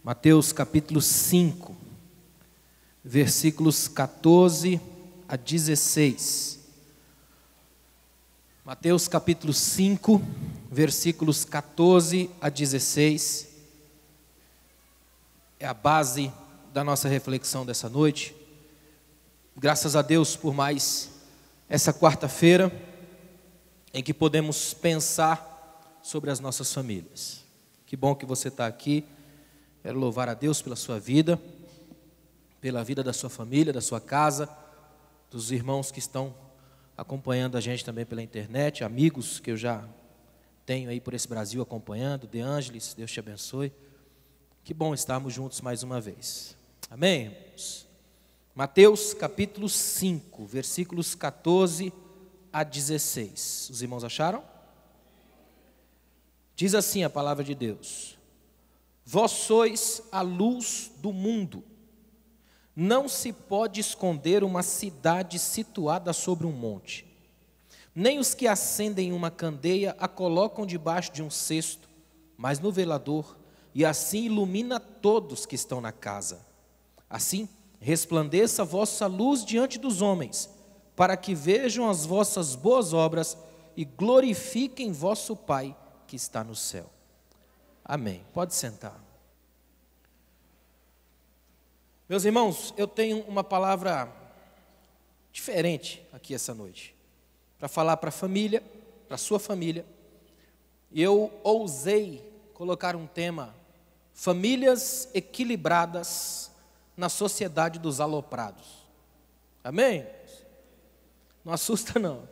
Mateus capítulo 5, versículos 14 a 16. Mateus capítulo 5, versículos 14 a 16. É a base da nossa reflexão dessa noite. Graças a Deus por mais essa quarta-feira em que podemos pensar sobre as nossas famílias. Que bom que você está aqui. Quero louvar a Deus pela sua vida, pela vida da sua família, da sua casa, dos irmãos que estão acompanhando a gente também pela internet, amigos que eu já tenho aí por esse Brasil acompanhando. De Ângeles, Deus te abençoe. Que bom estarmos juntos mais uma vez. Amém, irmãos? Mateus capítulo 5, versículos 14 a 16. Os irmãos acharam? Diz assim a palavra de Deus: Vós sois a luz do mundo. Não se pode esconder uma cidade situada sobre um monte. Nem os que acendem uma candeia a colocam debaixo de um cesto, mas no velador, e assim ilumina todos que estão na casa. Assim, resplandeça a vossa luz diante dos homens, para que vejam as vossas boas obras e glorifiquem vosso Pai que está no céu. Amém. Pode sentar. Meus irmãos, eu tenho uma palavra diferente aqui essa noite, para falar para a família, para a sua família. E eu ousei colocar um tema: famílias equilibradas na sociedade dos aloprados. Amém? Não assusta não.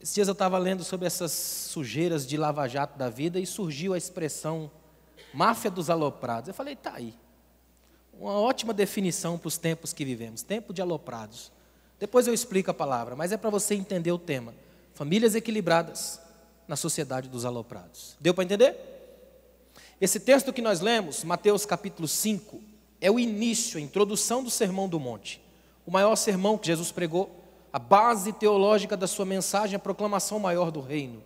Esses dias eu estava lendo sobre essas sujeiras de lava-jato da vida e surgiu a expressão máfia dos aloprados. Eu falei, tá aí. Uma ótima definição para os tempos que vivemos, tempo de aloprados. Depois eu explico a palavra, mas é para você entender o tema. Famílias equilibradas na sociedade dos aloprados. Deu para entender? Esse texto que nós lemos, Mateus capítulo 5, é o início, a introdução do Sermão do Monte. O maior sermão que Jesus pregou, a base teológica da sua mensagem, a proclamação maior do reino.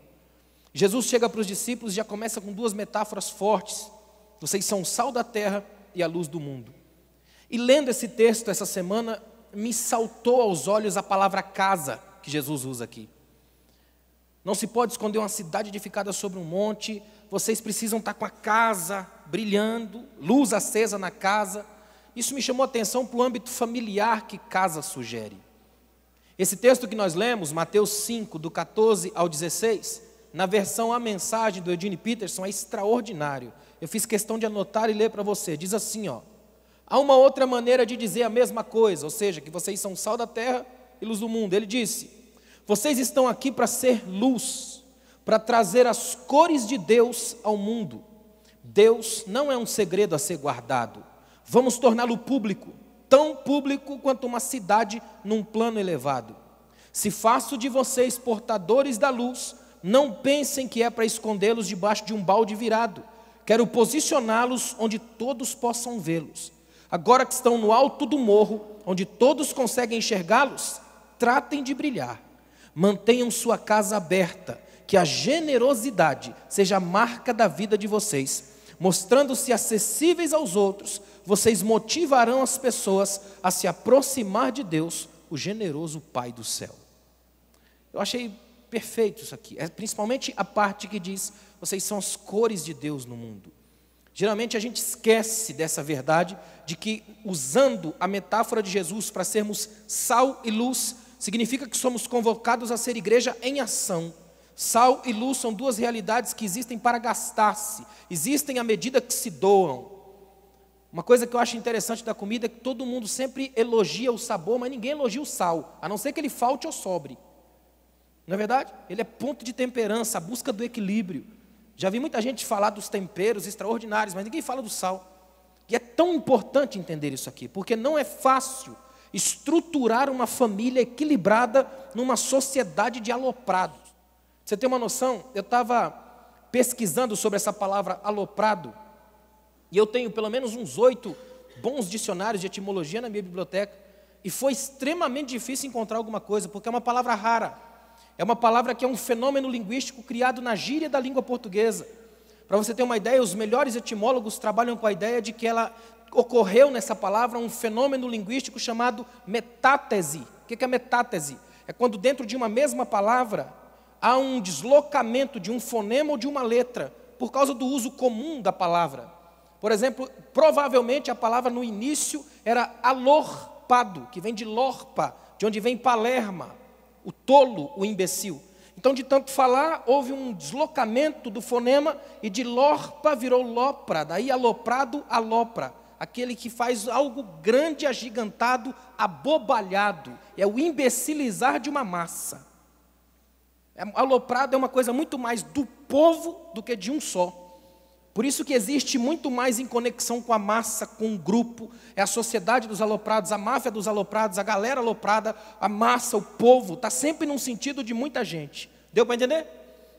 Jesus chega para os discípulos e já começa com duas metáforas fortes. Vocês são o sal da terra e a luz do mundo. E lendo esse texto essa semana, me saltou aos olhos a palavra casa, que Jesus usa aqui. Não se pode esconder uma cidade edificada sobre um monte. Vocês precisam estar com a casa brilhando, luz acesa na casa. Isso me chamou a atenção para o âmbito familiar que casa sugere. Esse texto que nós lemos, Mateus 5, do 14 ao 16, na versão A Mensagem do Eugene Peterson, é extraordinário. Eu fiz questão de anotar e ler para você. Diz assim, ó: há uma outra maneira de dizer a mesma coisa, ou seja, que vocês são sal da terra e luz do mundo. Ele disse: vocês estão aqui para ser luz, para trazer as cores de Deus ao mundo. Deus não é um segredo a ser guardado. Vamos torná-lo público, tão público quanto uma cidade num plano elevado. Se faço de vocês portadores da luz, não pensem que é para escondê-los debaixo de um balde virado. Quero posicioná-los onde todos possam vê-los. Agora que estão no alto do morro, onde todos conseguem enxergá-los, tratem de brilhar. Mantenham sua casa aberta, que a generosidade seja a marca da vida de vocês. Mostrando-se acessíveis aos outros, vocês motivarão as pessoas a se aproximar de Deus, o generoso Pai do céu. Eu achei perfeito isso aqui, principalmente a parte que diz: vocês são as cores de Deus no mundo. Geralmente a gente esquece dessa verdade, de que usando a metáfora de Jesus para sermos sal e luz, significa que somos convocados a ser igreja em ação. Sal e luz são duas realidades que existem para gastar-se, existem à medida que se doam. Uma coisa que eu acho interessante da comida é que todo mundo sempre elogia o sabor, mas ninguém elogia o sal, a não ser que ele falte ou sobre. Não é verdade? Ele é ponto de temperança, a busca do equilíbrio. Já vi muita gente falar dos temperos extraordinários, mas ninguém fala do sal. E é tão importante entender isso aqui, porque não é fácil estruturar uma família equilibrada numa sociedade de aloprados. Você tem uma noção? Eu estava pesquisando sobre essa palavra aloprado, e eu tenho pelo menos uns 8 bons dicionários de etimologia na minha biblioteca, e foi extremamente difícil encontrar alguma coisa, porque é uma palavra rara. É uma palavra que é um fenômeno linguístico criado na gíria da língua portuguesa. Para você ter uma ideia, os melhores etimólogos trabalham com a ideia de que ela ocorreu nessa palavra um fenômeno linguístico chamado metátese. O que é metátese? É quando dentro de uma mesma palavra há um deslocamento de um fonema ou de uma letra, por causa do uso comum da palavra. Por exemplo, provavelmente a palavra no início era alorpado, que vem de lorpa, de onde vem Palerma, o tolo, o imbecil. Então, de tanto falar, houve um deslocamento do fonema e de lorpa virou lopra, daí aloprado, alopra. Aquele que faz algo grande, agigantado, abobalhado. É o imbecilizar de uma massa. Aloprado é uma coisa muito mais do povo do que de um só. Por isso que existe muito mais em conexão com a massa, com o grupo. É a sociedade dos aloprados, a máfia dos aloprados, a galera aloprada, a massa, o povo. Está sempre num sentido de muita gente. Deu para entender?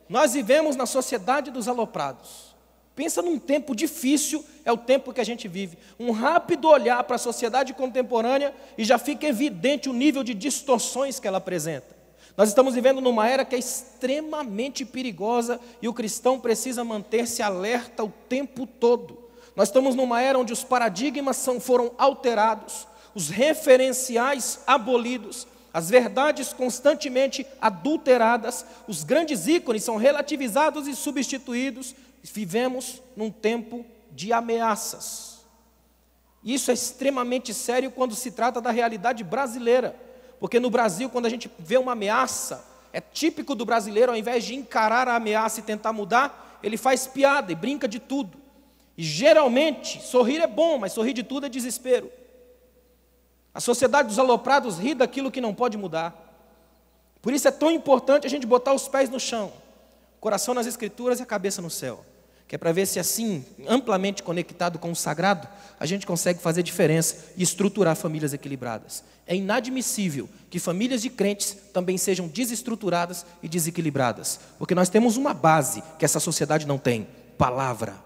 Nós vivemos na sociedade dos aloprados. Pensa num tempo difícil, é o tempo que a gente vive. Um rápido olhar para a sociedade contemporânea e já fica evidente o nível de distorções que ela apresenta. Nós estamos vivendo numa era que é extremamente perigosa e o cristão precisa manter-se alerta o tempo todo. Nós estamos numa era onde os paradigmas foram alterados, os referenciais abolidos, as verdades constantemente adulteradas, os grandes ícones são relativizados e substituídos. Vivemos num tempo de ameaças. Isso é extremamente sério quando se trata da realidade brasileira. Porque no Brasil, quando a gente vê uma ameaça, é típico do brasileiro, ao invés de encarar a ameaça e tentar mudar, ele faz piada e brinca de tudo. E geralmente, sorrir é bom, mas sorrir de tudo é desespero. A sociedade dos aloprados ri daquilo que não pode mudar. Por isso é tão importante a gente botar os pés no chão, o coração nas escrituras e a cabeça no céu. Que é para ver se assim, amplamente conectado com o sagrado, a gente consegue fazer diferença e estruturar famílias equilibradas. É inadmissível que famílias de crentes também sejam desestruturadas e desequilibradas, porque nós temos uma base que essa sociedade não tem: palavra.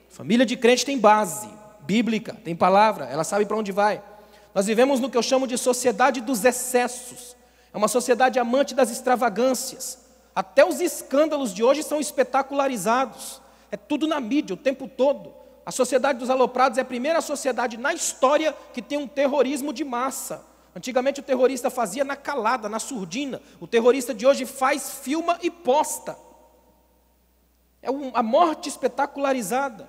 Família de crente tem base bíblica, tem palavra, ela sabe para onde vai. Nós vivemos no que eu chamo de sociedade dos excessos. É uma sociedade amante das extravagâncias. Até os escândalos de hoje são espetacularizados. É tudo na mídia, o tempo todo. A sociedade dos aloprados é a primeira sociedade na história que tem um terrorismo de massa. Antigamente o terrorista fazia na calada, na surdina. O terrorista de hoje faz, filma e posta. É a morte espetacularizada.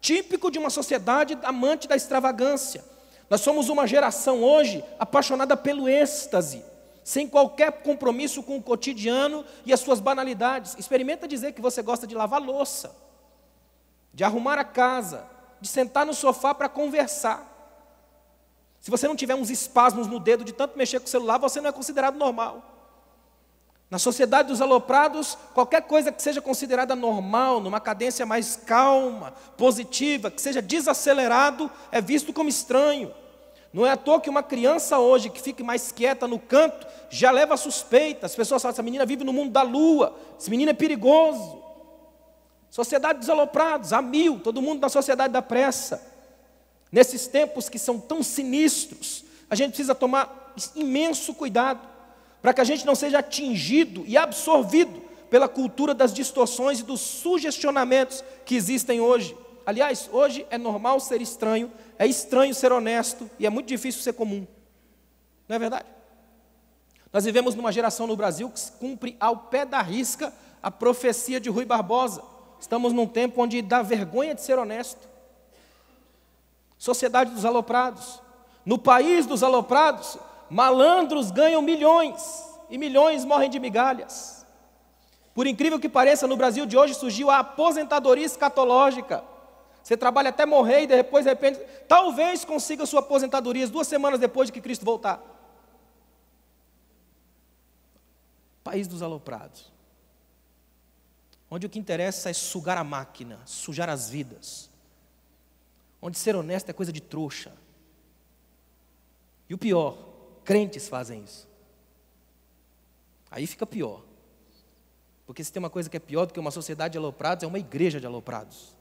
Típico de uma sociedade amante da extravagância. Nós somos uma geração hoje apaixonada pelo êxtase, sem qualquer compromisso com o cotidiano e as suas banalidades. Experimenta dizer que você gosta de lavar louça, de arrumar a casa, de sentar no sofá para conversar. Se você não tiver uns espasmos no dedo de tanto mexer com o celular, você não é considerado normal. Na sociedade dos aloprados, qualquer coisa que seja considerada normal, numa cadência mais calma, positiva, que seja desacelerado, é visto como estranho. Não é à toa que uma criança hoje que fique mais quieta no canto, já leva suspeita. As pessoas falam: essa menina vive no mundo da lua, esse menino é perigoso. Sociedade dos aloprados, a mil, todo mundo na sociedade da pressa. Nesses tempos que são tão sinistros, a gente precisa tomar imenso cuidado, para que a gente não seja atingido e absorvido pela cultura das distorções e dos sugestionamentos que existem hoje. Aliás, hoje é normal ser estranho, é estranho ser honesto e é muito difícil ser comum. Não é verdade? Nós vivemos numa geração no Brasil que cumpre ao pé da risca a profecia de Rui Barbosa. Estamos num tempo onde dá vergonha de ser honesto. Sociedade dos aloprados. No país dos aloprados, malandros ganham milhões e milhões morrem de migalhas. Por incrível que pareça, no Brasil de hoje surgiu a aposentadoria escatológica. Você trabalha até morrer e depois, de repente, talvez consiga sua aposentadoria 2 semanas depois de que Cristo voltar. País dos aloprados. Onde o que interessa é sugar a máquina, sujar as vidas. Onde ser honesto é coisa de trouxa. E o pior, crentes fazem isso. Aí fica pior. Porque se tem uma coisa que é pior do que uma sociedade de aloprados, é uma igreja de aloprados.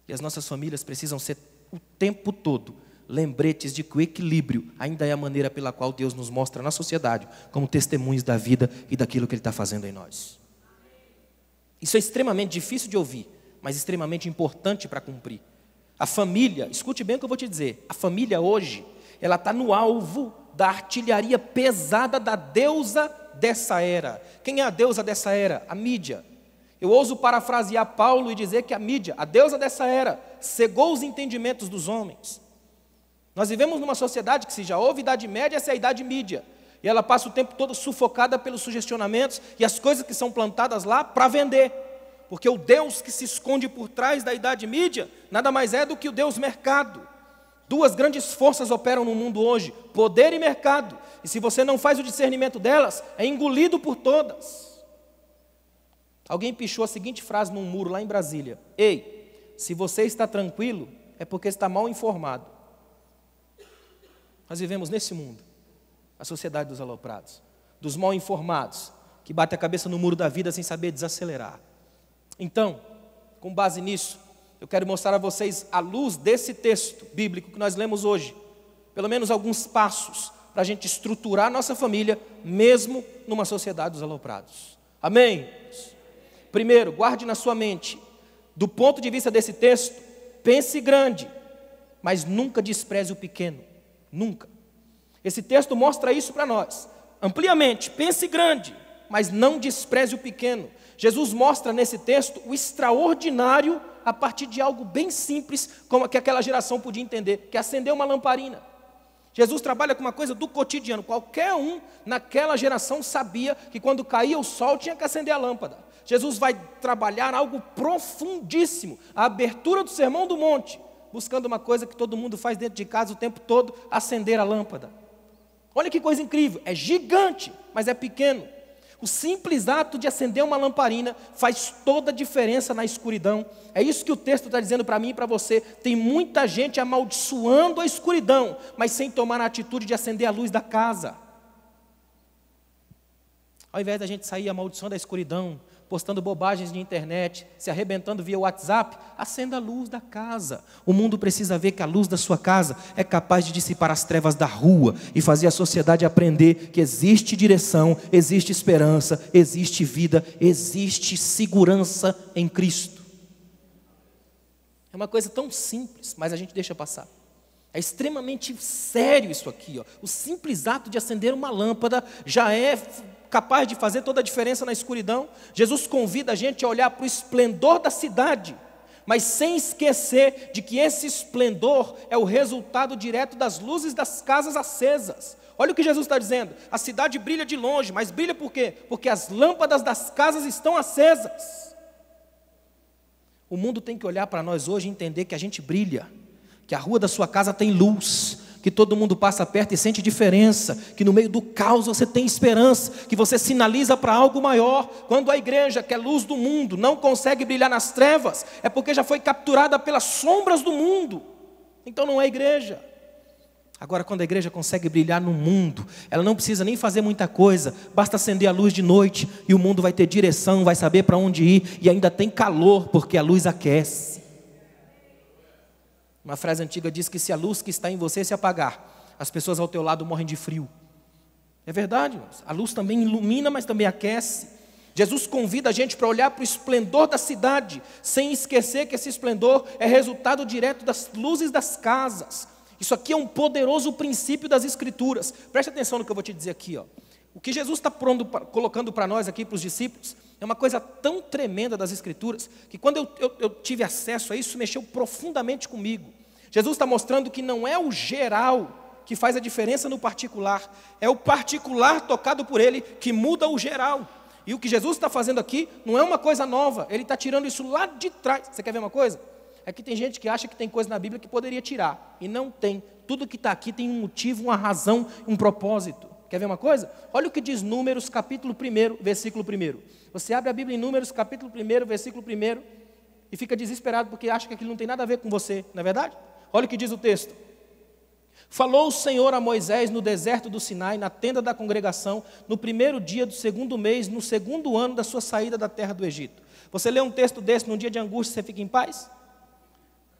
E as nossas famílias precisam ser o tempo todo lembretes de que o equilíbrio ainda é a maneira pela qual Deus nos mostra na sociedade como testemunhos da vida e daquilo que Ele está fazendo em nós. Isso é extremamente difícil de ouvir, mas extremamente importante para cumprir. A família, escute bem o que eu vou te dizer, a família hoje, ela está no alvo da artilharia pesada da deusa dessa era. Quem é a deusa dessa era? A mídia. Eu ouso parafrasear Paulo e dizer que a mídia, a deusa dessa era, cegou os entendimentos dos homens. Nós vivemos numa sociedade que, se já houve idade média, essa é a idade mídia. E ela passa o tempo todo sufocada pelos sugestionamentos e as coisas que são plantadas lá para vender. Porque o Deus que se esconde por trás da idade mídia, nada mais é do que o Deus mercado. Duas grandes forças operam no mundo hoje, poder e mercado. E se você não faz o discernimento delas, é engolido por todas. Alguém pichou a seguinte frase num muro lá em Brasília: ei, se você está tranquilo, é porque está mal informado. Nós vivemos nesse mundo, a sociedade dos aloprados, dos mal informados, que bate a cabeça no muro da vida sem saber desacelerar. Então, com base nisso, eu quero mostrar a vocês, à luz desse texto bíblico que nós lemos hoje, pelo menos alguns passos para a gente estruturar a nossa família, mesmo numa sociedade dos aloprados. Amém? Primeiro, guarde na sua mente, do ponto de vista desse texto, pense grande, mas nunca despreze o pequeno. Nunca. Esse texto mostra isso para nós, ampliamente. Pense grande, mas não despreze o pequeno. Jesus mostra nesse texto o extraordinário a partir de algo bem simples, como que aquela geração podia entender, que é acender uma lamparina. Jesus trabalha com uma coisa do cotidiano. Qualquer um naquela geração sabia que quando caía o sol tinha que acender a lâmpada. Jesus vai trabalhar algo profundíssimo, a abertura do Sermão do Monte, buscando uma coisa que todo mundo faz dentro de casa o tempo todo, acender a lâmpada. Olha que coisa incrível, é gigante, mas é pequeno. O simples ato de acender uma lamparina faz toda a diferença na escuridão. É isso que o texto está dizendo para mim e para você. Tem muita gente amaldiçoando a escuridão, mas sem tomar a atitude de acender a luz da casa. Ao invés da gente sair amaldiçoando a escuridão, postando bobagens de internet, se arrebentando via WhatsApp, acenda a luz da casa. O mundo precisa ver que a luz da sua casa é capaz de dissipar as trevas da rua e fazer a sociedade aprender que existe direção, existe esperança, existe vida, existe segurança em Cristo. É uma coisa tão simples, mas a gente deixa passar. É extremamente sério isso aqui, ó. O simples ato de acender uma lâmpada já é capaz de fazer toda a diferença na escuridão. Jesus convida a gente a olhar para o esplendor da cidade, mas sem esquecer de que esse esplendor é o resultado direto das luzes das casas acesas. Olha o que Jesus está dizendo: a cidade brilha de longe, mas brilha por quê? Porque as lâmpadas das casas estão acesas. O mundo tem que olhar para nós hoje e entender que a gente brilha, que a rua da sua casa tem luz, que todo mundo passa perto e sente diferença, que no meio do caos você tem esperança, que você sinaliza para algo maior. Quando a igreja, que é luz do mundo, não consegue brilhar nas trevas, é porque já foi capturada pelas sombras do mundo, então não é igreja. Agora, quando a igreja consegue brilhar no mundo, ela não precisa nem fazer muita coisa, basta acender a luz de noite e o mundo vai ter direção, vai saber para onde ir, e ainda tem calor, porque a luz aquece. Uma frase antiga diz que se a luz que está em você se apagar, as pessoas ao teu lado morrem de frio. É verdade, a luz também ilumina, mas também aquece. Jesus convida a gente para olhar para o esplendor da cidade, sem esquecer que esse esplendor é resultado direto das luzes das casas. Isso aqui é um poderoso princípio das Escrituras. Preste atenção no que eu vou te dizer aqui, ó. O que Jesus está colocando para nós aqui, para os discípulos, é uma coisa tão tremenda das Escrituras, que quando eu tive acesso a isso, mexeu profundamente comigo. Jesus está mostrando que não é o geral que faz a diferença no particular, é o particular tocado por Ele que muda o geral. E o que Jesus está fazendo aqui não é uma coisa nova, Ele está tirando isso lá de trás. Você quer ver uma coisa? É que tem gente que acha que tem coisa na Bíblia que poderia tirar, e não tem. Tudo que está aqui tem um motivo, uma razão, um propósito. Quer ver uma coisa? Olha o que diz Números, capítulo 1, versículo 1. Você abre a Bíblia em Números, capítulo 1, versículo 1, e fica desesperado porque acha que aquilo não tem nada a ver com você, não é verdade? Olha o que diz o texto. Falou o Senhor a Moisés no deserto do Sinai, na tenda da congregação, no primeiro dia do segundo mês, no segundo ano da sua saída da terra do Egito. Você lê um texto desse num dia de angústia, você fica em paz?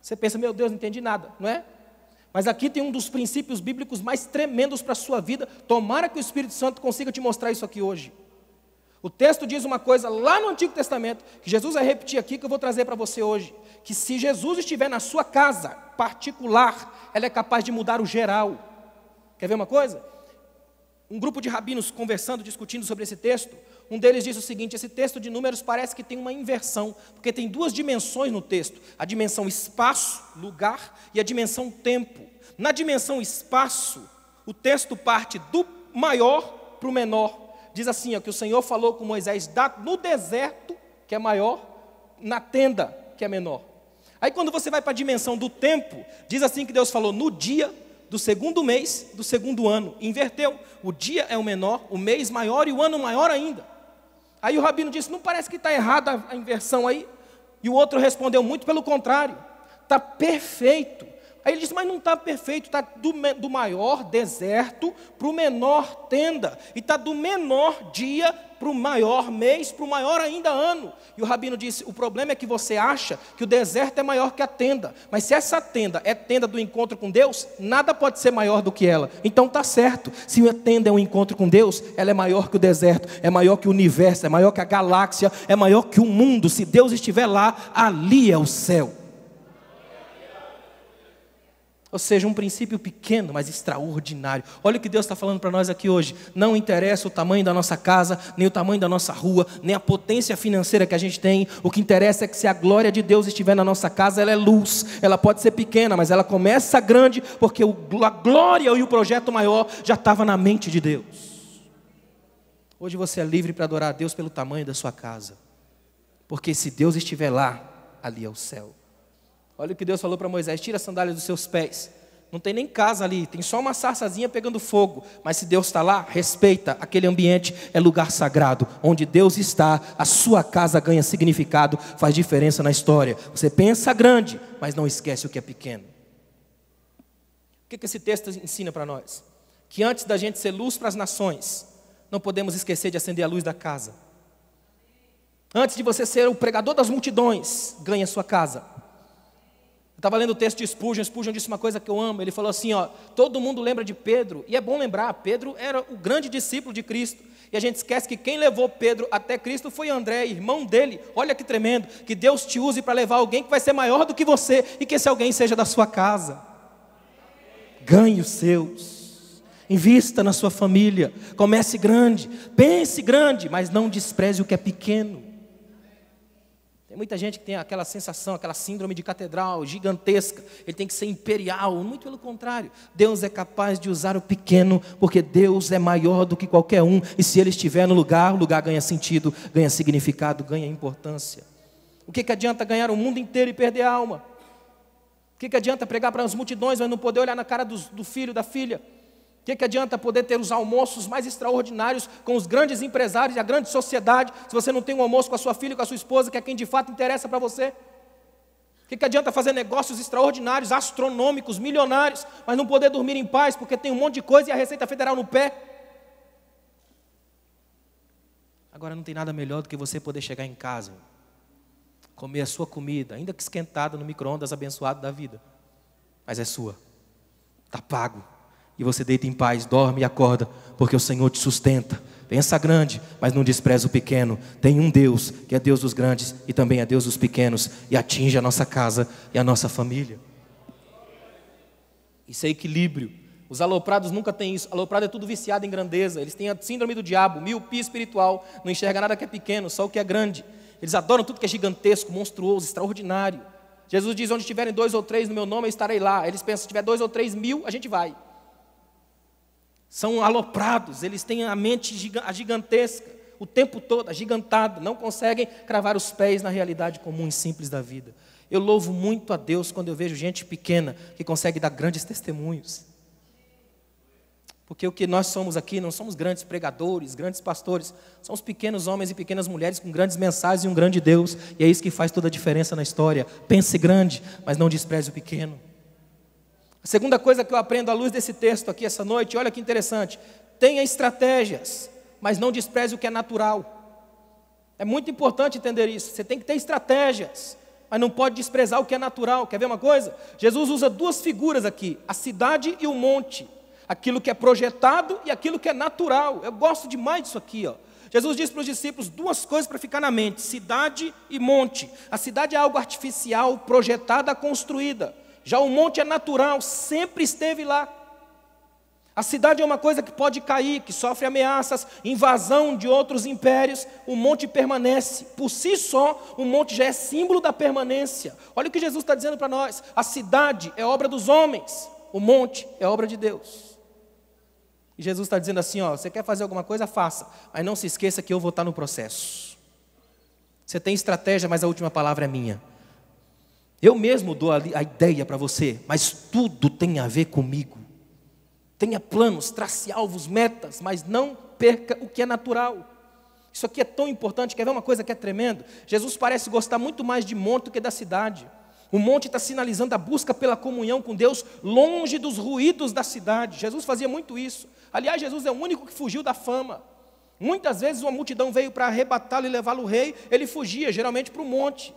Você pensa, meu Deus, não entendi nada, não é? Mas aqui tem um dos princípios bíblicos mais tremendos para a sua vida. Tomara que o Espírito Santo consiga te mostrar isso aqui hoje. O texto diz uma coisa lá no Antigo Testamento, que Jesus vai repetir aqui, que eu vou trazer para você hoje, que se Jesus estiver na sua casa particular, ela é capaz de mudar o geral. Quer ver uma coisa? Um grupo de rabinos conversando, discutindo sobre esse texto, um deles diz o seguinte: esse texto de Números parece que tem uma inversão, porque tem duas dimensões no texto, a dimensão espaço, lugar, e a dimensão tempo. Na dimensão espaço, o texto parte do maior para o menor. Diz assim, que o Senhor falou com Moisés no deserto, que é maior, na tenda, que é menor. Aí quando você vai para a dimensão do tempo, diz assim que Deus falou no dia do segundo mês do segundo ano. Inverteu, o dia é o menor, o mês maior e o ano maior ainda. Aí o rabino disse, não parece que está errada a inversão aí? E o outro respondeu, muito pelo contrário, está perfeito. Aí ele disse, mas não está perfeito, está do maior deserto para o menor tenda, e está do menor dia para o maior mês, para o maior ainda ano. E o rabino disse, o problema é que você acha que o deserto é maior que a tenda, mas se essa tenda é tenda do encontro com Deus, nada pode ser maior do que ela. Então está certo, se a tenda é um encontro com Deus, ela é maior que o deserto, é maior que o universo, é maior que a galáxia, é maior que o mundo. Se Deus estiver lá, ali é o céu. Ou seja, um princípio pequeno, mas extraordinário. Olha o que Deus está falando para nós aqui hoje. Não interessa o tamanho da nossa casa, nem o tamanho da nossa rua, nem a potência financeira que a gente tem. O que interessa é que se a glória de Deus estiver na nossa casa, ela é luz. Ela pode ser pequena, mas ela começa grande, porque a glória e o projeto maior já estava na mente de Deus. Hoje você é livre para adorar a Deus pelo tamanho da sua casa. Porque se Deus estiver lá, ali é o céu. Olha o que Deus falou para Moisés, tira as sandálias dos seus pés. Não tem nem casa ali, tem só uma sarçazinha pegando fogo. Mas se Deus está lá, respeita aquele ambiente, é lugar sagrado. Onde Deus está, a sua casa ganha significado, faz diferença na história. Você pensa grande, mas não esquece o que é pequeno. O que esse texto ensina para nós? Que antes da gente ser luz para as nações, não podemos esquecer de acender a luz da casa. Antes de você ser o pregador das multidões, ganhe a sua casa. Eu estava lendo o texto de Spurgeon. Spurgeon disse uma coisa que eu amo. Ele falou assim, todo mundo lembra de Pedro, e é bom lembrar, Pedro era o grande discípulo de Cristo, e a gente esquece que quem levou Pedro até Cristo foi André, irmão dele. Olha que tremendo, que Deus te use para levar alguém que vai ser maior do que você, e que esse alguém seja da sua casa. Ganhe os seus, invista na sua família, comece grande, pense grande, mas não despreze o que é pequeno. Tem muita gente que tem aquela sensação, aquela síndrome de catedral gigantesca, ele tem que ser imperial. Muito pelo contrário, Deus é capaz de usar o pequeno, porque Deus é maior do que qualquer um, e se Ele estiver no lugar, o lugar ganha sentido, ganha significado, ganha importância. O que adianta ganhar o mundo inteiro e perder a alma? O que adianta pregar para as multidões, mas não poder olhar na cara do filho, da filha? O que adianta poder ter os almoços mais extraordinários com os grandes empresários e a grande sociedade, se você não tem um almoço com a sua filha e com a sua esposa, que é quem de fato interessa para você? O que adianta fazer negócios extraordinários, astronômicos, milionários, mas não poder dormir em paz, porque tem um monte de coisa e a Receita Federal no pé? Agora não tem nada melhor do que você poder chegar em casa, comer a sua comida, ainda que esquentada no micro-ondas abençoado da vida, mas é sua, está pago. E você deita em paz, dorme e acorda, porque o Senhor te sustenta. Pensa grande, mas não despreza o pequeno. Tem um Deus, que é Deus dos grandes e também é Deus dos pequenos, e atinge a nossa casa e a nossa família. Isso é equilíbrio. Os aloprados nunca têm isso. Aloprado é tudo viciado em grandeza. Eles têm a síndrome do diabo, miopia espiritual. Não enxerga nada que é pequeno, só o que é grande. Eles adoram tudo que é gigantesco, monstruoso, extraordinário. Jesus diz, onde estiverem 2 ou 3 no meu nome, eu estarei lá. Eles pensam, se tiver 2 ou 3 mil, a gente vai. São aloprados, eles têm a mente gigantesca, o tempo todo, agigantada, não conseguem cravar os pés na realidade comum e simples da vida. Eu louvo muito a Deus quando eu vejo gente pequena que consegue dar grandes testemunhos. Porque o que nós somos aqui, não somos grandes pregadores, grandes pastores, somos pequenos homens e pequenas mulheres com grandes mensagens e um grande Deus, e é isso que faz toda a diferença na história. Pense grande, mas não despreze o pequeno. A segunda coisa que eu aprendo à luz desse texto aqui essa noite, olha que interessante, tenha estratégias, mas não despreze o que é natural. É muito importante entender isso, você tem que ter estratégias, mas não pode desprezar o que é natural. Quer ver uma coisa? Jesus usa duas figuras aqui, a cidade e o monte, aquilo que é projetado e aquilo que é natural. Eu gosto demais disso aqui, Jesus disse para os discípulos duas coisas para ficar na mente: cidade e monte. A cidade é algo artificial, projetada, construída. Já o monte é natural, sempre esteve lá. A cidade é uma coisa que pode cair, que sofre ameaças, invasão de outros impérios. O monte permanece. Por si só, o monte já é símbolo da permanência. Olha o que Jesus está dizendo para nós: a cidade é obra dos homens, o monte é obra de Deus. E Jesus está dizendo assim, ó, você quer fazer alguma coisa, faça, mas não se esqueça que eu vou estar no processo. Você tem estratégia, mas a última palavra é minha. Eu mesmo dou a ideia para você, mas tudo tem a ver comigo. Tenha planos, trace alvos, metas, mas não perca o que é natural. Isso aqui é tão importante. Quer ver uma coisa que é tremendo? Jesus parece gostar muito mais de monte do que da cidade. O monte está sinalizando a busca pela comunhão com Deus, longe dos ruídos da cidade. Jesus fazia muito isso. Aliás, Jesus é o único que fugiu da fama. Muitas vezes uma multidão veio para arrebatá-lo e levá-lo ao rei, ele fugia, geralmente para o monte.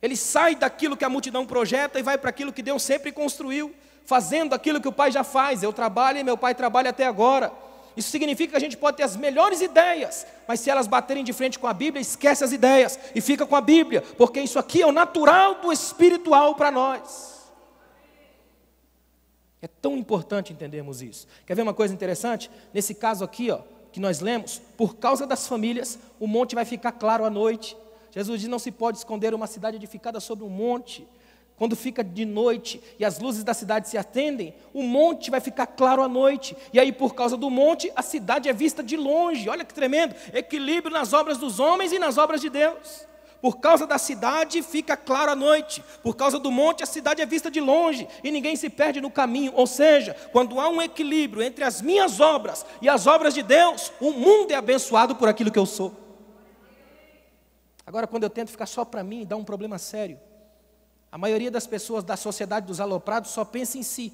Ele sai daquilo que a multidão projeta e vai para aquilo que Deus sempre construiu, fazendo aquilo que o Pai já faz. Eu trabalho e meu Pai trabalha até agora. Isso significa que a gente pode ter as melhores ideias, mas se elas baterem de frente com a Bíblia, esquece as ideias e fica com a Bíblia, porque isso aqui é o natural do espiritual para nós. É tão importante entendermos isso. Quer ver uma coisa interessante? Nesse caso aqui, ó, que nós lemos, por causa das famílias, o monte vai ficar claro à noite. Jesus diz: não se pode esconder uma cidade edificada sobre um monte. Quando fica de noite e as luzes da cidade se acendem, o monte vai ficar claro à noite. E aí, por causa do monte, a cidade é vista de longe. Olha que tremendo, equilíbrio nas obras dos homens e nas obras de Deus. Por causa da cidade, fica claro à noite. Por causa do monte, a cidade é vista de longe e ninguém se perde no caminho. Ou seja, quando há um equilíbrio entre as minhas obras e as obras de Deus, o mundo é abençoado por aquilo que eu sou. Agora, quando eu tento ficar só para mim, dá um problema sério. A maioria das pessoas da sociedade dos aloprados só pensa em si.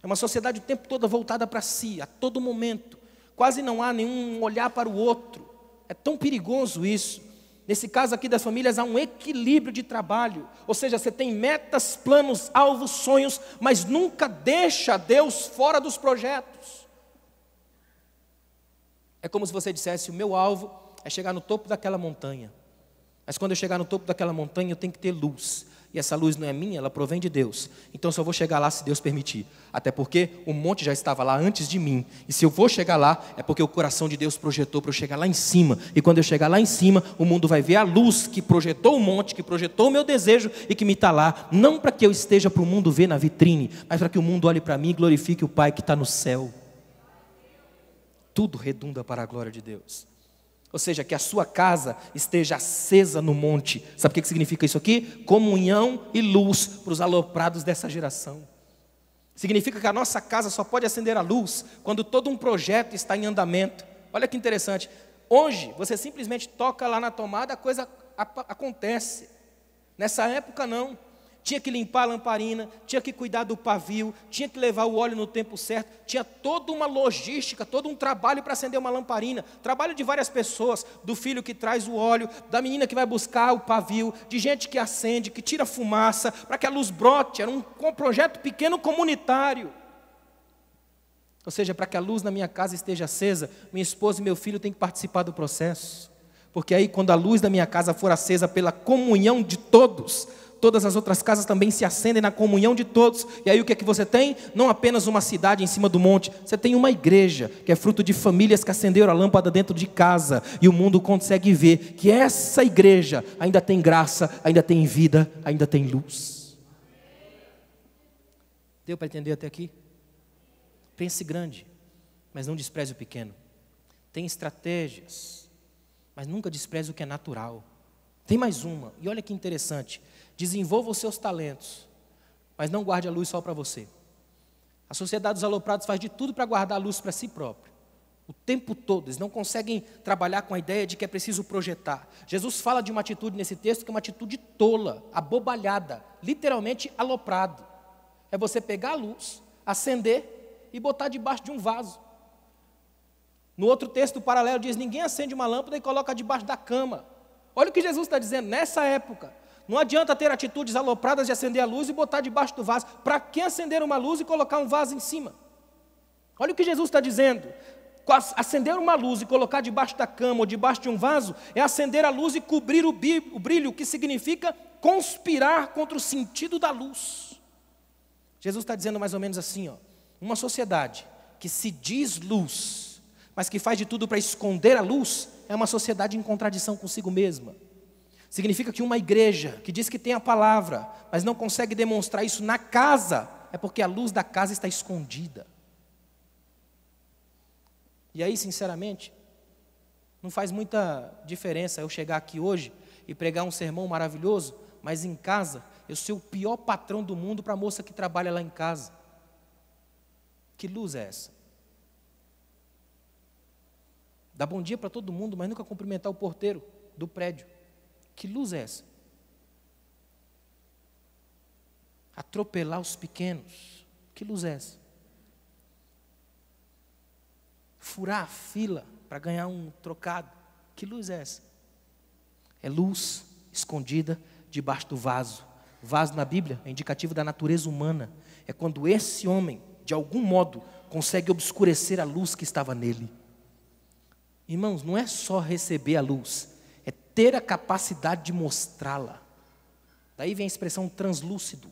É uma sociedade o tempo todo voltada para si, a todo momento. Quase não há nenhum olhar para o outro. É tão perigoso isso. Nesse caso aqui das famílias, há um equilíbrio de trabalho. Ou seja, você tem metas, planos, alvos, sonhos, mas nunca deixa Deus fora dos projetos. É como se você dissesse: o meu alvo é chegar no topo daquela montanha. Mas quando eu chegar no topo daquela montanha, eu tenho que ter luz. E essa luz não é minha, ela provém de Deus. Então só vou chegar lá se Deus permitir. Até porque o monte já estava lá antes de mim. E se eu vou chegar lá, é porque o coração de Deus projetou para eu chegar lá em cima. E quando eu chegar lá em cima, o mundo vai ver a luz que projetou o monte, que projetou o meu desejo e que me está lá. Não para que eu esteja para o mundo ver na vitrine, mas para que o mundo olhe para mim e glorifique o Pai que está no céu. Tudo redunda para a glória de Deus. Ou seja, que a sua casa esteja acesa no monte. Sabe o que significa isso aqui? Comunhão e luz para os aloprados dessa geração. Significa que a nossa casa só pode acender a luz quando todo um projeto está em andamento. Olha que interessante. Hoje, você simplesmente toca lá na tomada, a coisa acontece. Nessa época não. Tinha que limpar a lamparina, tinha que cuidar do pavio, tinha que levar o óleo no tempo certo, tinha toda uma logística, todo um trabalho para acender uma lamparina, trabalho de várias pessoas, do filho que traz o óleo, da menina que vai buscar o pavio, de gente que acende, que tira fumaça, para que a luz brote. Era um projeto pequeno comunitário. Ou seja, para que a luz na minha casa esteja acesa, minha esposa e meu filho têm que participar do processo, porque aí quando a luz da minha casa for acesa pela comunhão de todos, todas as outras casas também se acendem na comunhão de todos. E aí o que é que você tem? Não apenas uma cidade em cima do monte. Você tem uma igreja, que é fruto de famílias que acenderam a lâmpada dentro de casa. E o mundo consegue ver que essa igreja ainda tem graça, ainda tem vida, ainda tem luz. Deu para entender até aqui? Pense grande, mas não despreze o pequeno. Tem estratégias, mas nunca despreze o que é natural. Tem mais uma, e olha que interessante. Desenvolva os seus talentos, mas não guarde a luz só para você. A sociedade dos aloprados faz de tudo para guardar a luz para si próprio. O tempo todo, eles não conseguem trabalhar com a ideia de que é preciso projetar. Jesus fala de uma atitude nesse texto que é uma atitude tola, abobalhada, literalmente aloprado. É você pegar a luz, acender e botar debaixo de um vaso. No outro texto paralelo diz: ninguém acende uma lâmpada e coloca debaixo da cama. Olha o que Jesus está dizendo, nessa época. Não adianta ter atitudes alopradas de acender a luz e botar debaixo do vaso. Para que acender uma luz e colocar um vaso em cima? Olha o que Jesus está dizendo. Acender uma luz e colocar debaixo da cama ou debaixo de um vaso é acender a luz e cobrir o brilho, que significa conspirar contra o sentido da luz. Jesus está dizendo mais ou menos assim, ó, uma sociedade que se diz luz, mas que faz de tudo para esconder a luz, é uma sociedade em contradição consigo mesma. Significa que uma igreja que diz que tem a palavra, mas não consegue demonstrar isso na casa, é porque a luz da casa está escondida. E aí, sinceramente, não faz muita diferença eu chegar aqui hoje e pregar um sermão maravilhoso, mas em casa eu ser o pior patrão do mundo para a moça que trabalha lá em casa. Que luz é essa? Dá bom dia para todo mundo, mas nunca cumprimentar o porteiro do prédio. Que luz é essa? Atropelar os pequenos. Que luz é essa? Furar a fila para ganhar um trocado. Que luz é essa? É luz escondida debaixo do vaso. O vaso na Bíblia é indicativo da natureza humana. É quando esse homem, de algum modo, consegue obscurecer a luz que estava nele. Irmãos, não é só receber a luz, é ter a capacidade de mostrá-la. Daí vem a expressão translúcido.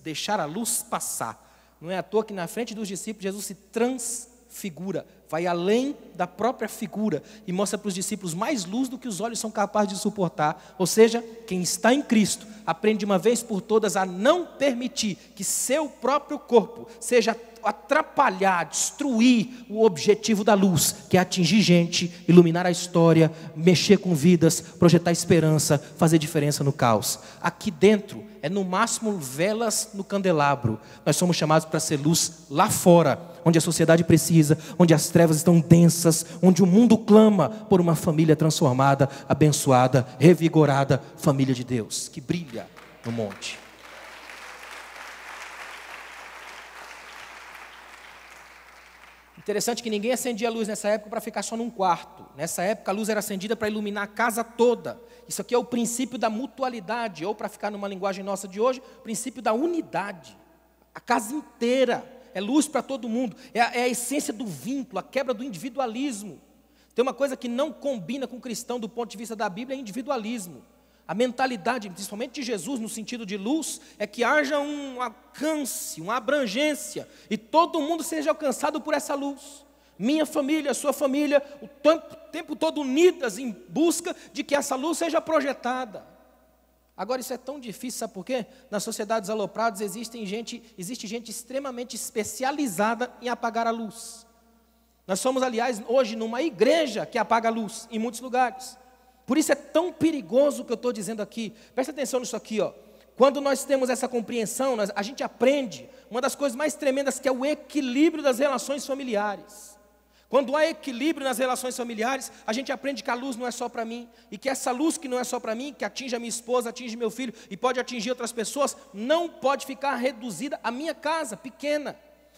Deixar a luz passar. Não é à toa que na frente dos discípulos Jesus se transfigura, vai além da própria figura e mostra para os discípulos mais luz do que os olhos são capazes de suportar. Ou seja, quem está em Cristo aprende de uma vez por todas a não permitir que seu próprio corpo seja atrapalhar, destruir o objetivo da luz, que é atingir gente, iluminar a história, mexer com vidas, projetar esperança, fazer diferença no caos. Aqui dentro é no máximo velas no candelabro. Nós somos chamados para ser luz lá fora, onde a sociedade precisa, onde as trevas estão densas, onde o mundo clama por uma família transformada, abençoada, revigorada, família de Deus, que brilha no monte. Interessante que ninguém acendia a luz nessa época para ficar só num quarto. Nessa época a luz era acendida para iluminar a casa toda. Isso aqui é o princípio da mutualidade, ou para ficar numa linguagem nossa de hoje, o princípio da unidade. A casa inteira é luz para todo mundo. É a essência do vínculo, a quebra do individualismo. Tem uma coisa que não combina com o cristão do ponto de vista da Bíblia, é individualismo. A mentalidade, principalmente de Jesus, no sentido de luz, é que haja um alcance, uma abrangência, e todo mundo seja alcançado por essa luz. Minha família, sua família, o tempo todo unidas em busca de que essa luz seja projetada. Agora isso é tão difícil, sabe por quê? Nas sociedades alopradas existe gente extremamente especializada em apagar a luz. Nós somos, aliás, hoje numa igreja que apaga a luz, em muitos lugares. Por isso é tão perigoso o que eu estou dizendo aqui. Presta atenção nisso aqui, ó. Quando nós temos essa compreensão, a gente aprende uma das coisas mais tremendas, que é o equilíbrio das relações familiares. Quando há equilíbrio nas relações familiares, a gente aprende que a luz não é só para mim, e que essa luz que não é só para mim, que atinge a minha esposa, atinge meu filho, e pode atingir outras pessoas, não pode ficar reduzida à minha casa, pequena.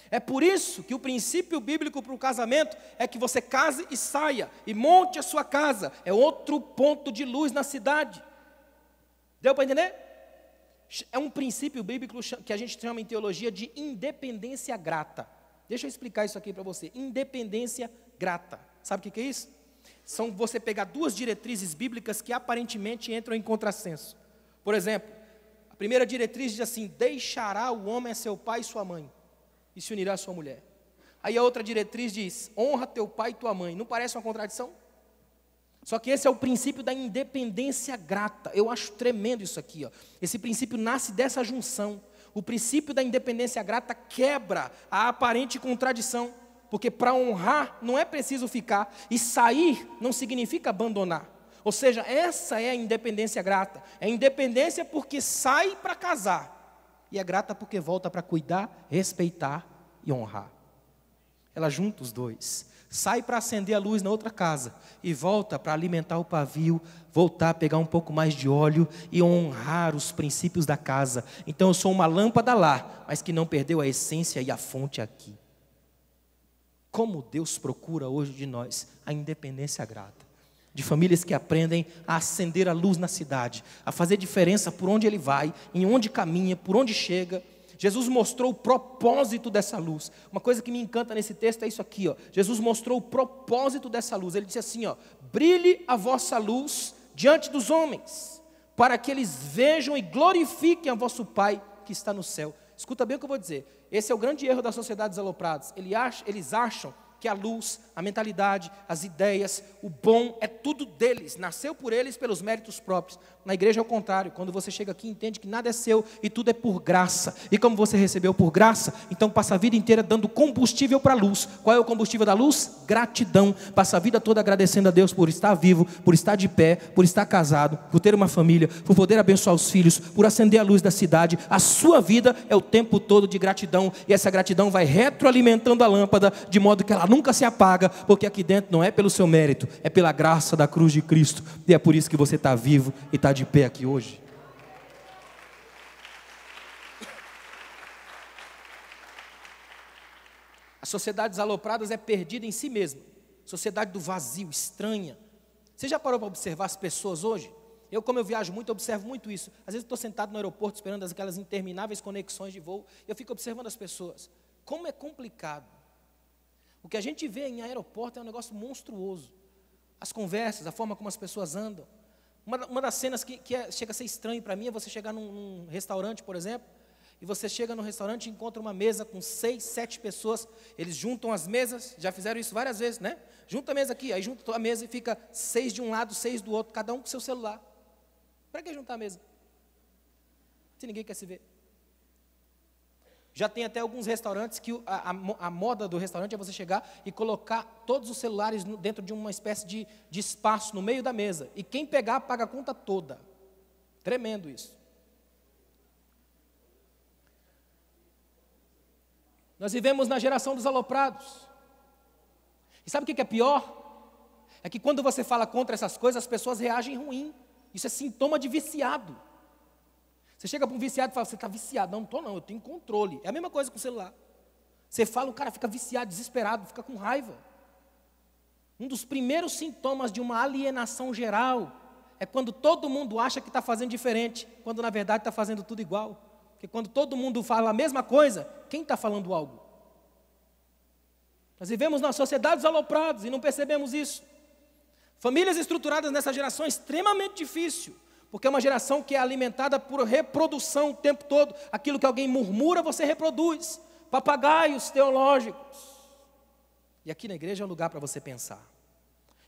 É por isso que o princípio bíblico para o casamento é que você case e saia, e monte a sua casa. É outro ponto de luz na cidade. Deu para entender? É um princípio bíblico que a gente chama em teologia de independência grata. Deixa eu explicar isso aqui para você. Independência grata. Sabe o que é isso? São você pegar duas diretrizes bíblicas que aparentemente entram em contrassenso. Por exemplo, a primeira diretriz diz assim: deixará o homem a seu pai e sua mãe, e se unirá à sua mulher. Aí a outra diretriz diz: honra teu pai e tua mãe. Não parece uma contradição? Só que esse é o princípio da independência grata. Eu acho tremendo isso aqui, ó. Esse princípio nasce dessa junção. O princípio da independência grata quebra a aparente contradição, porque para honrar não é preciso ficar, e sair não significa abandonar. Ou seja, essa é a independência grata. É independência porque sai para casar, e é grata porque volta para cuidar, respeitar e honrar. Ela junta os dois. Sai para acender a luz na outra casa e volta para alimentar o pavio, voltar a pegar um pouco mais de óleo e honrar os princípios da casa. Então eu sou uma lâmpada lá, mas que não perdeu a essência e a fonte aqui. Como Deus procura hoje de nós a independência grata. De famílias que aprendem a acender a luz na cidade, a fazer diferença por onde ele vai, em onde caminha, por onde chega. Jesus mostrou o propósito dessa luz. Uma coisa que me encanta nesse texto é isso aqui, ó. Jesus mostrou o propósito dessa luz. Ele disse assim, ó: brilhe a vossa luz diante dos homens, para que eles vejam e glorifiquem a vosso Pai que está no céu. Escuta bem o que eu vou dizer. Esse é o grande erro das sociedades alopradas. Eles acham que a luz, a mentalidade, as ideias, o bom, é tudo deles, nasceu por eles pelos méritos próprios. Na igreja é o contrário, quando você chega aqui entende que nada é seu e tudo é por graça. E como você recebeu por graça, então passa a vida inteira dando combustível para a luz. Qual é o combustível da luz? Gratidão. Passa a vida toda agradecendo a Deus por estar vivo, por estar de pé, por estar casado, por ter uma família, por poder abençoar os filhos, por acender a luz da cidade. A sua vida é o tempo todo de gratidão, e essa gratidão vai retroalimentando a lâmpada, de modo que ela nunca se apaga, porque aqui dentro não é pelo seu mérito, é pela graça da cruz de Cristo, e é por isso que você está vivo e está de pé aqui hoje. As sociedades alopradas é perdida em si mesma, sociedade do vazio, estranha. Você já parou para observar as pessoas hoje? Como eu viajo muito, eu observo muito isso. Às vezes estou sentado no aeroporto esperando aquelas intermináveis conexões de voo, e eu fico observando as pessoas. Como é complicado. O que a gente vê em aeroporto é um negócio monstruoso. As conversas, a forma como as pessoas andam. Uma das cenas que chega a ser estranho para mim é você chegar num restaurante, por exemplo, e você chega no restaurante e encontra uma mesa com 6, 7 pessoas, eles juntam as mesas, já fizeram isso várias vezes, né? Junta a mesa aqui, aí junta a mesa e fica 6 de um lado, 6 do outro, cada um com seu celular. Para que juntar a mesa? Se ninguém quer se ver. Já tem até alguns restaurantes que a moda do restaurante é você chegar e colocar todos os celulares dentro de uma espécie de espaço no meio da mesa. E quem pegar, paga a conta toda. Tremendo isso. Nós vivemos na geração dos aloprados. E sabe o que é pior? É que quando você fala contra essas coisas, as pessoas reagem ruim. Isso é sintoma de viciado. Você chega para um viciado e fala: você está viciado? Não, não estou não, eu tenho controle. É a mesma coisa com o celular. Você fala, o cara fica viciado, desesperado, fica com raiva. Um dos primeiros sintomas de uma alienação geral é quando todo mundo acha que está fazendo diferente, quando na verdade está fazendo tudo igual. Porque quando todo mundo fala a mesma coisa, quem está falando algo? Nós vivemos nas sociedades alopradas e não percebemos isso. Famílias estruturadas nessa geração é extremamente difícil. Porque é uma geração que é alimentada por reprodução o tempo todo. Aquilo que alguém murmura, você reproduz. Papagaios teológicos. E aqui na igreja é um lugar para você pensar.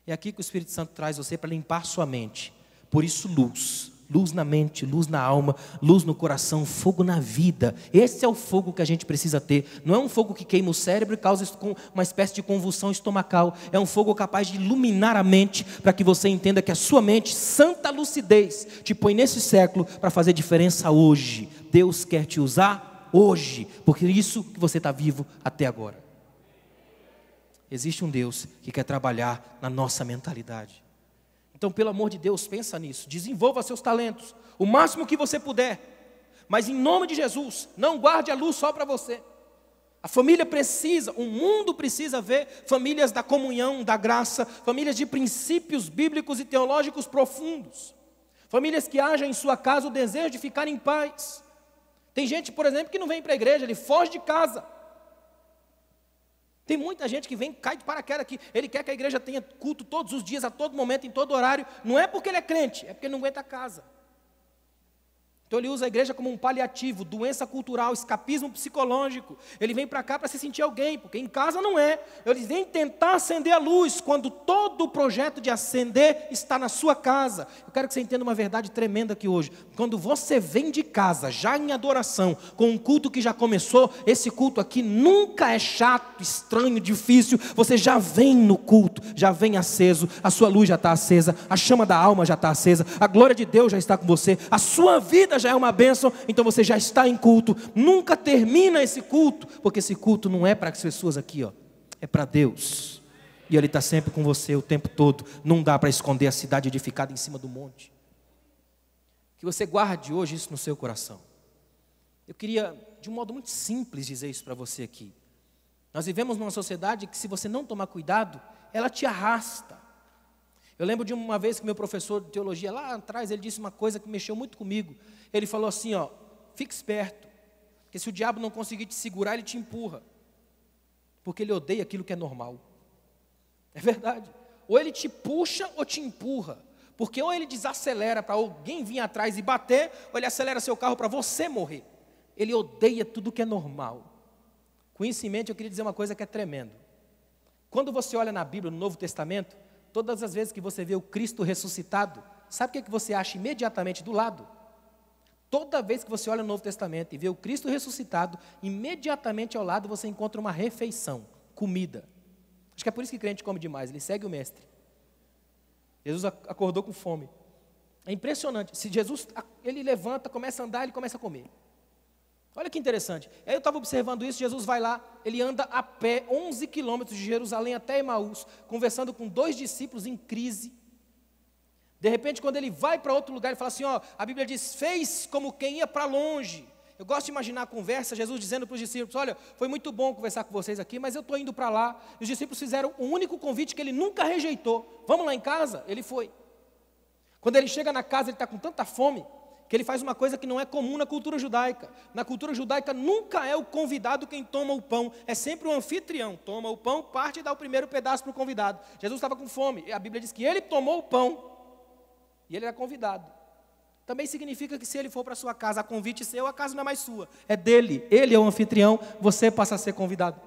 É aqui que o Espírito Santo traz você para limpar sua mente. Por isso, luz. Luz na mente, luz na alma, luz no coração, fogo na vida. Esse é o fogo que a gente precisa ter. Não é um fogo que queima o cérebro e causa uma espécie de convulsão estomacal. É um fogo capaz de iluminar a mente, para que você entenda que a sua mente, santa lucidez, te põe nesse século para fazer diferença hoje. Deus quer te usar hoje, porque isso que você está vivo até agora. Existe um Deus que quer trabalhar na nossa mentalidade. Então, pelo amor de Deus, pensa nisso, desenvolva seus talentos, o máximo que você puder, mas em nome de Jesus, não guarde a luz só para você. A família precisa, o mundo precisa ver famílias da comunhão, da graça, famílias de princípios bíblicos e teológicos profundos, famílias que haja em sua casa o desejo de ficar em paz. Tem gente, por exemplo, que não vem para a igreja, ele foge de casa. Tem muita gente que vem, cai de paraquedas aqui. Ele quer que a igreja tenha culto todos os dias, a todo momento, em todo horário. Não é porque ele é crente, é porque ele não aguenta a casa. Então ele usa a igreja como um paliativo, doença cultural, escapismo psicológico. Ele vem para cá para se sentir alguém, porque em casa não é. Ele vem tentar acender a luz, quando todo o projeto de acender está na sua casa. Eu quero que você entenda uma verdade tremenda aqui hoje. Quando você vem de casa, já em adoração, com um culto que já começou, esse culto aqui nunca é chato, estranho, difícil. Você já vem no culto, já vem aceso, a sua luz já está acesa, a chama da alma já está acesa, a glória de Deus já está com você, a sua vida já é uma bênção, então você já está em culto. Nunca termina esse culto, porque esse culto não é para as pessoas aqui, ó, é para Deus, e Ele está sempre com você o tempo todo. Não dá para esconder a cidade edificada em cima do monte. Que você guarde hoje isso no seu coração. Eu queria, de um modo muito simples, dizer isso para você aqui. Nós vivemos numa sociedade que, se você não tomar cuidado, ela te arrasta. Eu lembro de uma vez que meu professor de teologia lá atrás, ele disse uma coisa que mexeu muito comigo. Ele falou assim, ó: fique esperto, Porque se o diabo não conseguir te segurar, ele te empurra. Porque ele odeia aquilo que é normal. É verdade. Ou ele te puxa ou te empurra. Porque ou ele desacelera para alguém vir atrás e bater, ou ele acelera seu carro para você morrer. Ele odeia tudo que é normal. Com isso em mente, eu queria dizer uma coisa que é tremendo. Quando você olha na Bíblia, no Novo Testamento, todas as vezes que você vê o Cristo ressuscitado, sabe o que você acha imediatamente do lado? Toda vez que você olha no Novo Testamento e vê o Cristo ressuscitado, imediatamente ao lado você encontra uma refeição, comida. Acho que é por isso que crente come demais, ele segue o mestre. Jesus acordou com fome. É impressionante. Se Jesus, ele levanta, começa a andar, ele começa a comer. Olha que interessante. Aí eu estava observando isso, Jesus vai lá, ele anda a pé 11 quilômetros de Jerusalém até Emaús, conversando com 2 discípulos em crise. De repente, quando ele vai para outro lugar, ele fala assim, ó, a Bíblia diz, fez como quem ia para longe. Eu gosto de imaginar a conversa, Jesus dizendo para os discípulos, olha, foi muito bom conversar com vocês aqui, mas eu estou indo para lá. E os discípulos fizeram o único convite que ele nunca rejeitou. Vamos lá em casa? Ele foi. Quando ele chega na casa, ele está com tanta fome, que ele faz uma coisa que não é comum na cultura judaica. Na cultura judaica nunca é o convidado quem toma o pão, é sempre o anfitrião. Toma o pão, parte e dá o primeiro pedaço para o convidado. Jesus estava com fome, e a Bíblia diz que ele tomou o pão, e ele era convidado. Também significa que se ele for para a sua casa, a convite seu, a casa não é mais sua, é dele. Ele é o anfitrião, você passa a ser convidado.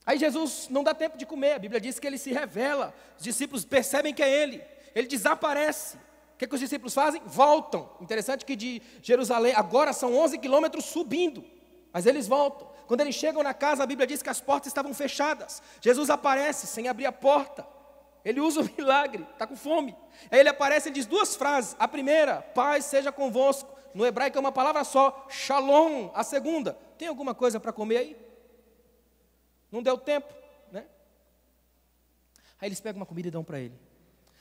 Aí Jesus não dá tempo de comer, a Bíblia diz que ele se revela, os discípulos percebem que é ele desaparece. O que os discípulos fazem? Voltam. Interessante que de Jerusalém, agora são 11 quilômetros subindo, mas eles voltam. Quando eles chegam na casa, a Bíblia diz que as portas estavam fechadas. Jesus aparece sem abrir a porta. Ele usa o milagre, está com fome. Aí ele aparece e diz 2 frases. A primeira, paz seja convosco. No hebraico é uma palavra só, shalom. A segunda, tem alguma coisa para comer aí? Não deu tempo, né? Aí eles pegam uma comida e dão para ele.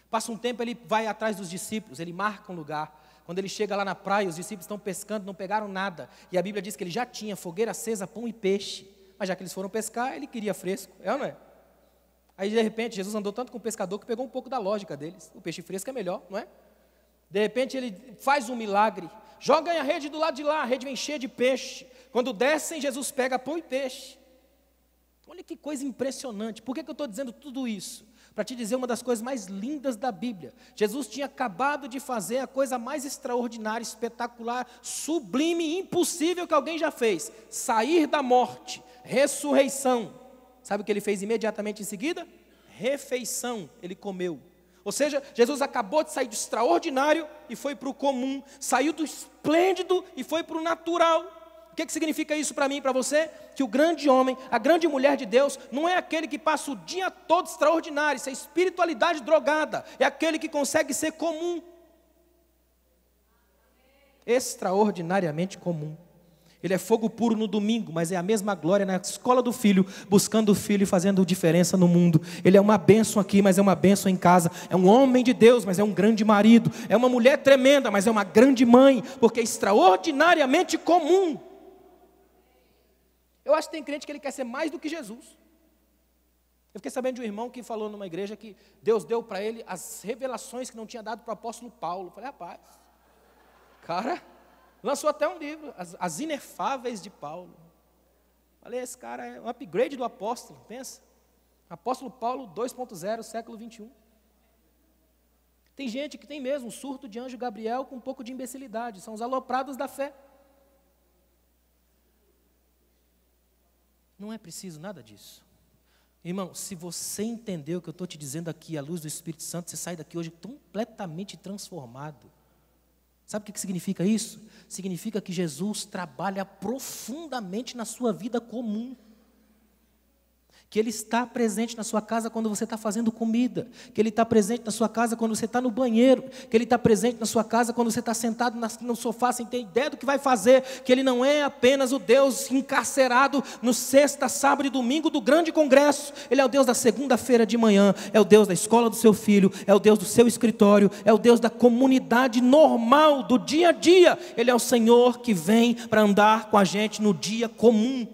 Passa um tempo, ele vai atrás dos discípulos, ele marca um lugar. Quando ele chega lá na praia, os discípulos estão pescando, não pegaram nada. E a Bíblia diz que ele já tinha fogueira acesa, pão e peixe. Mas já que eles foram pescar, ele queria fresco, é ou não é? Aí de repente, Jesus andou tanto com o pescador que pegou um pouco da lógica deles. O peixe fresco é melhor, não é? De repente ele faz um milagre, joga a rede do lado de lá, a rede vem cheia de peixe. Quando descem, Jesus pega pão e peixe. Olha que coisa impressionante. Por que eu estou dizendo tudo isso? Para te dizer uma das coisas mais lindas da Bíblia. Jesus tinha acabado de fazer a coisa mais extraordinária, espetacular, sublime, impossível que alguém já fez. Sair da morte, ressurreição. Sabe o que ele fez imediatamente em seguida? Refeição, ele comeu. Ou seja, Jesus acabou de sair do extraordinário e foi para o comum. Saiu do esplêndido e foi para o natural. O que significa isso para mim e para você? Que o grande homem, a grande mulher de Deus, não é aquele que passa o dia todo extraordinário, isso é espiritualidade drogada, é aquele que consegue ser comum. Extraordinariamente comum. Ele é fogo puro no domingo, mas é a mesma glória na escola do filho, buscando o filho e fazendo diferença no mundo. Ele é uma bênção aqui, mas é uma bênção em casa. É um homem de Deus, mas é um grande marido. É uma mulher tremenda, mas é uma grande mãe, porque é extraordinariamente comum. Eu acho que tem crente que ele quer ser mais do que Jesus. Eu fiquei sabendo de um irmão que falou numa igreja que Deus deu para ele as revelações que não tinha dado para o apóstolo Paulo. Eu falei, rapaz, cara, lançou até um livro, As Inefáveis de Paulo. Falei, esse cara é um upgrade do apóstolo, pensa. Apóstolo Paulo 2.0, século 21. Tem gente que tem mesmo um surto de anjo Gabriel com um pouco de imbecilidade, são os aloprados da fé. Não é preciso nada disso. Irmão, se você entendeu o que eu estou te dizendo aqui, à luz do Espírito Santo, você sai daqui hoje completamente transformado. Sabe o que significa isso? Significa que Jesus trabalha profundamente na sua vida comum. Que Ele está presente na sua casa quando você está fazendo comida, que Ele está presente na sua casa quando você está no banheiro, que Ele está presente na sua casa quando você está sentado no sofá sem ter ideia do que vai fazer, que Ele não é apenas o Deus encarcerado no sexta, sábado e domingo do grande congresso. Ele é o Deus da segunda-feira de manhã, é o Deus da escola do seu filho, é o Deus do seu escritório, é o Deus da comunidade normal, do dia a dia. Ele é o Senhor que vem para andar com a gente no dia comum.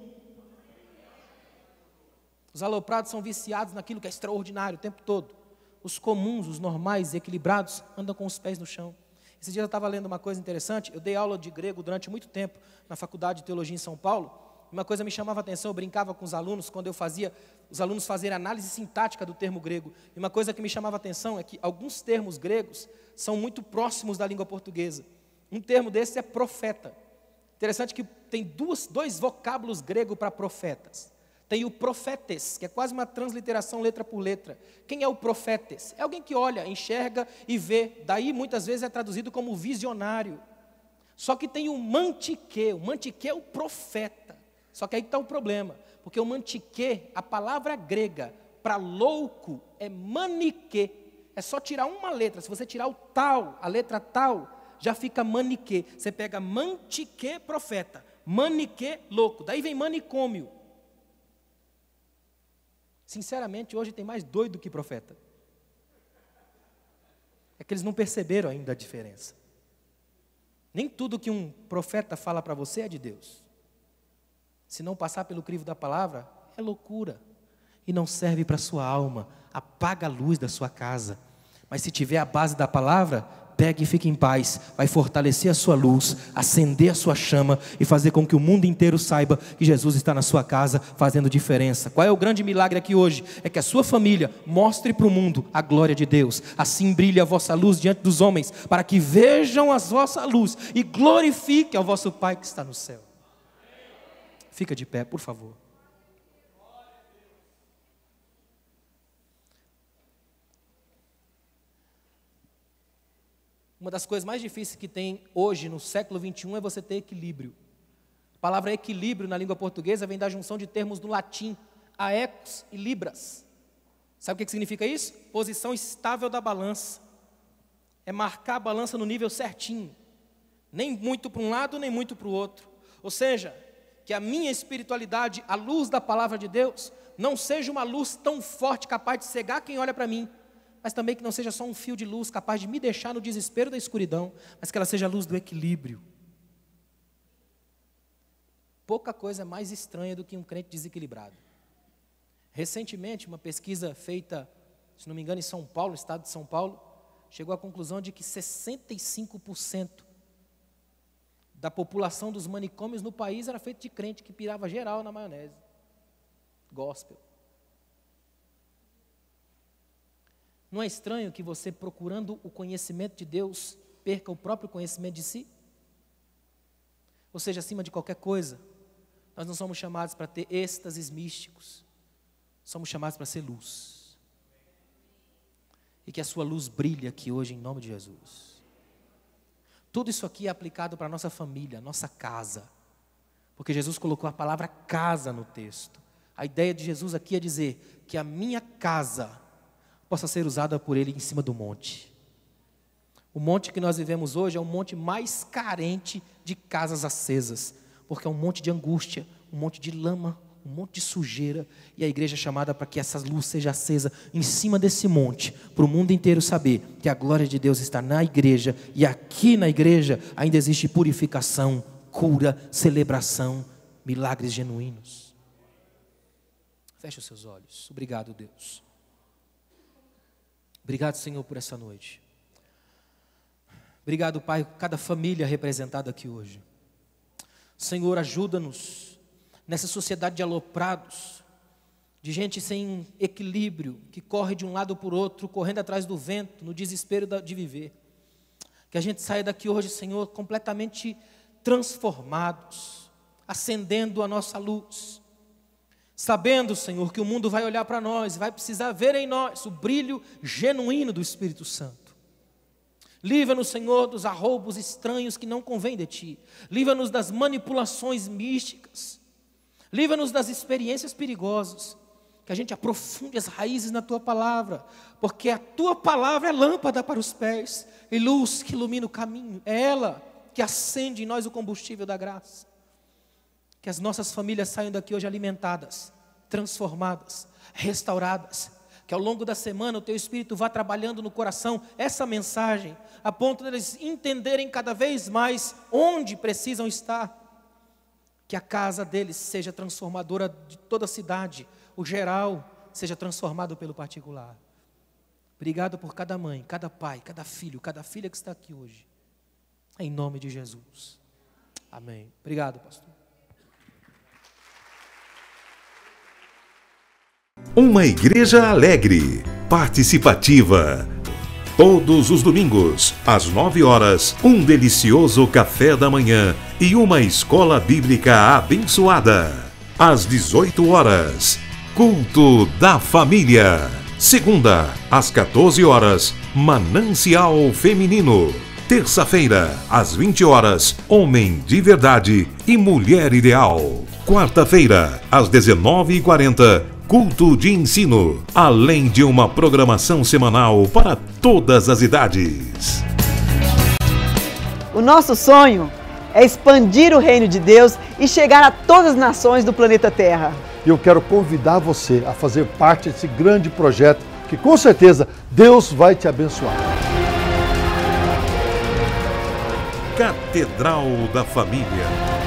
Os aloprados são viciados naquilo que é extraordinário o tempo todo. Os comuns, os normais, equilibrados, andam com os pés no chão. Esse dia eu estava lendo uma coisa interessante. Eu dei aula de grego durante muito tempo na Faculdade de Teologia em São Paulo. Uma coisa me chamava a atenção, eu brincava com os alunos quando eu fazia os alunos fazerem análise sintática do termo grego. E uma coisa que me chamava a atenção é que alguns termos gregos são muito próximos da língua portuguesa. Um termo desse é profeta. Interessante que tem dois vocábulos gregos para profetas. Tem o profetes, que é quase uma transliteração letra por letra. Quem é o profetes? É alguém que olha, enxerga e vê. Daí muitas vezes é traduzido como visionário. Só que tem o mantiquê é o profeta. Só que aí está o problema, porque o mantiquê, a palavra grega para louco é maniquê. É só tirar uma letra. Se você tirar o tal, a letra tal, já fica maniquê. Você pega mantiquê, profeta, maniquê, louco. Daí vem manicômio. Sinceramente, hoje tem mais doido que profeta. É que eles não perceberam ainda a diferença. Nem tudo que um profeta fala para você é de Deus. Se não passar pelo crivo da palavra, é loucura. E não serve para a sua alma. Apaga a luz da sua casa. Mas se tiver a base da palavra, pegue e fique em paz. Vai fortalecer a sua luz, acender a sua chama e fazer com que o mundo inteiro saiba que Jesus está na sua casa fazendo diferença. Qual é o grande milagre aqui hoje? É que a sua família mostre para o mundo a glória de Deus. Assim brilhe a vossa luz diante dos homens, para que vejam a vossa luz e glorifique ao vosso Pai que está no céu. Fica de pé, por favor. Uma das coisas mais difíceis que tem hoje no século 21 é você ter equilíbrio. A palavra equilíbrio na língua portuguesa vem da junção de termos do latim, aecos e libras. Sabe o que significa isso? Posição estável da balança. É marcar a balança no nível certinho. Nem muito para um lado, nem muito para o outro. Ou seja, que a minha espiritualidade, a luz da palavra de Deus, não seja uma luz tão forte, capaz de cegar quem olha para mim, mas também que não seja só um fio de luz capaz de me deixar no desespero da escuridão, mas que ela seja a luz do equilíbrio. Pouca coisa é mais estranha do que um crente desequilibrado. Recentemente, uma pesquisa feita, se não me engano, em São Paulo, no estado de São Paulo, chegou à conclusão de que 65% da população dos manicômios no país era feito de crente que pirava geral na maionese. Gospel. Não é estranho que você, procurando o conhecimento de Deus, perca o próprio conhecimento de si? Ou seja, acima de qualquer coisa, nós não somos chamados para ter êxtases místicos. Somos chamados para ser luz. E que a sua luz brilhe aqui hoje em nome de Jesus. Tudo isso aqui é aplicado para a nossa família, nossa casa. Porque Jesus colocou a palavra casa no texto. A ideia de Jesus aqui é dizer que a minha casa possa ser usada por Ele em cima do monte. O monte que nós vivemos hoje é o monte mais carente de casas acesas. Porque é um monte de angústia, um monte de lama, um monte de sujeira. E a igreja é chamada para que essa luz seja acesa em cima desse monte, para o mundo inteiro saber que a glória de Deus está na igreja. E aqui na igreja ainda existe purificação, cura, celebração, milagres genuínos. Feche os seus olhos. Obrigado, Deus. Obrigado, Senhor, por essa noite. Obrigado, Pai, por cada família representada aqui hoje. Senhor, ajuda-nos nessa sociedade de aloprados, de gente sem equilíbrio, que corre de um lado para o outro, correndo atrás do vento, no desespero de viver. Que a gente saia daqui hoje, Senhor, completamente transformados, acendendo a nossa luz, sabendo, Senhor, que o mundo vai olhar para nós, vai precisar ver em nós o brilho genuíno do Espírito Santo. Livra-nos, Senhor, dos arroubos estranhos que não convêm de Ti. Livra-nos das manipulações místicas. Livra-nos das experiências perigosas. Que a gente aprofunde as raízes na Tua palavra. Porque a Tua palavra é lâmpada para os pés e luz que ilumina o caminho. É ela que acende em nós o combustível da graça. Que as nossas famílias saiam daqui hoje alimentadas, transformadas, restauradas. Que ao longo da semana o Teu Espírito vá trabalhando no coração essa mensagem, a ponto de eles entenderem cada vez mais onde precisam estar. Que a casa deles seja transformadora de toda a cidade, o geral seja transformado pelo particular. Obrigado por cada mãe, cada pai, cada filho, cada filha que está aqui hoje. em nome de Jesus. Amém. Obrigado, pastor. Uma igreja alegre, participativa. Todos os domingos, às 9 horas, um delicioso café da manhã e uma escola bíblica abençoada. Às 18 horas, culto da família. Segunda, às 14 horas, Manancial Feminino. Terça-feira, às 20 horas, Homem de Verdade e Mulher Ideal. Quarta-feira, às 19h40, Culto de Ensino, além de uma programação semanal para todas as idades. O nosso sonho é expandir o reino de Deus e chegar a todas as nações do planeta Terra. Eu quero convidar você a fazer parte desse grande projeto que com certeza Deus vai te abençoar. Catedral da Família.